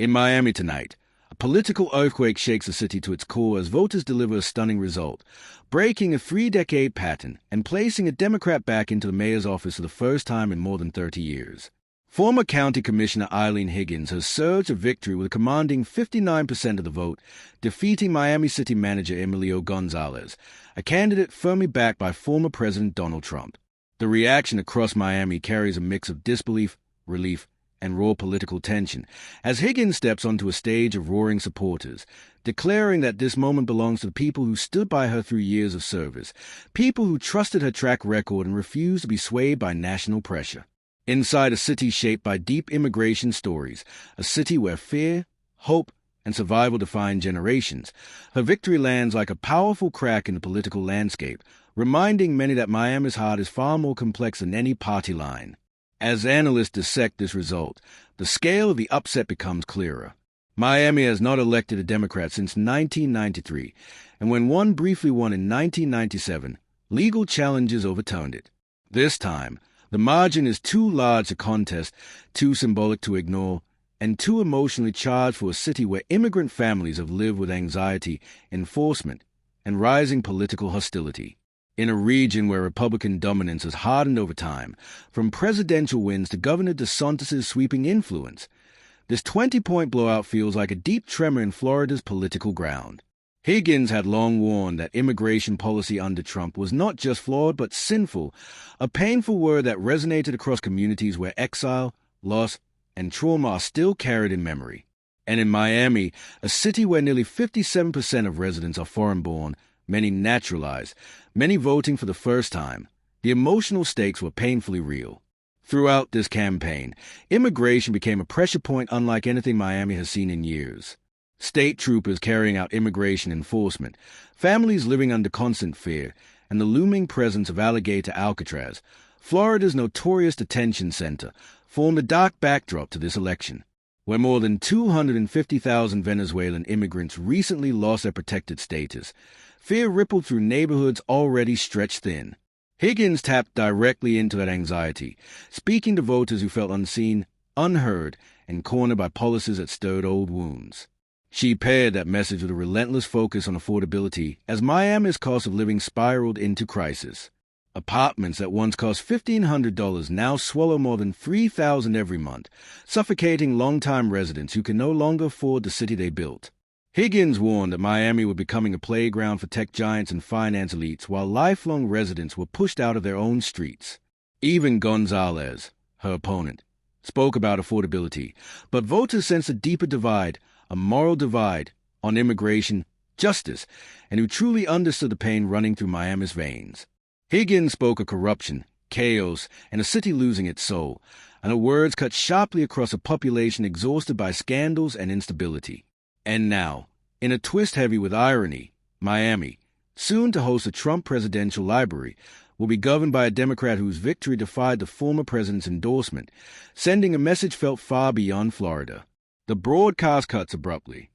In Miami tonight, a political earthquake shakes the city to its core as voters deliver a stunning result, breaking a three-decade pattern and placing a Democrat back into the mayor's office for the first time in more than 30 years. Former County Commissioner Eileen Higgins has surged to victory with a commanding 59% of the vote, defeating Miami City Manager Emilio Gonzalez, a candidate firmly backed by former President Donald Trump. The reaction across Miami carries a mix of disbelief, relief, and raw political tension, as Higgins steps onto a stage of roaring supporters, declaring that this moment belongs to the people who stood by her through years of service, people who trusted her track record and refused to be swayed by national pressure. Inside a city shaped by deep immigration stories, a city where fear, hope, and survival define generations, her victory lands like a powerful crack in the political landscape, reminding many that Miami's heart is far more complex than any party line. As analysts dissect this result, the scale of the upset becomes clearer. Miami has not elected a Democrat since 1993, and when one briefly won in 1997, legal challenges overturned it. This time, the margin is too large to contest, too symbolic to ignore, and too emotionally charged for a city where immigrant families have lived with anxiety, enforcement, and rising political hostility. In a region where Republican dominance has hardened over time, from presidential wins to Governor DeSantis' sweeping influence, this 20-point blowout feels like a deep tremor in Florida's political ground. Higgins had long warned that immigration policy under Trump was not just flawed but sinful, a painful word that resonated across communities where exile, loss, and trauma are still carried in memory. And in Miami, a city where nearly 57% of residents are foreign-born, many naturalized, many voting for the first time, the emotional stakes were painfully real. Throughout this campaign, immigration became a pressure point unlike anything Miami has seen in years. State troopers carrying out immigration enforcement, families living under constant fear, and the looming presence of alligator Alcatraz, Florida's notorious detention center, formed a dark backdrop to this election, where more than 250,000 Venezuelan immigrants recently lost their protected status. Fear rippled through neighborhoods already stretched thin. Higgins tapped directly into that anxiety, speaking to voters who felt unseen, unheard, and cornered by policies that stirred old wounds. She paired that message with a relentless focus on affordability as Miami's cost of living spiraled into crisis. Apartments that once cost $1,500 now swallow more than $3,000 every month, suffocating longtime residents who can no longer afford the city they built. Higgins warned that Miami was becoming a playground for tech giants and finance elites while lifelong residents were pushed out of their own streets. Even Gonzalez, her opponent, spoke about affordability, but voters sensed a deeper divide, a moral divide, on immigration, justice, and who truly understood the pain running through Miami's veins. Higgins spoke of corruption, chaos, and a city losing its soul, and her words cut sharply across a population exhausted by scandals and instability. And now, in a twist heavy with irony, Miami, soon to host the Trump Presidential Library, will be governed by a Democrat whose victory defied the former president's endorsement, sending a message felt far beyond Florida. The broadcast cuts abruptly.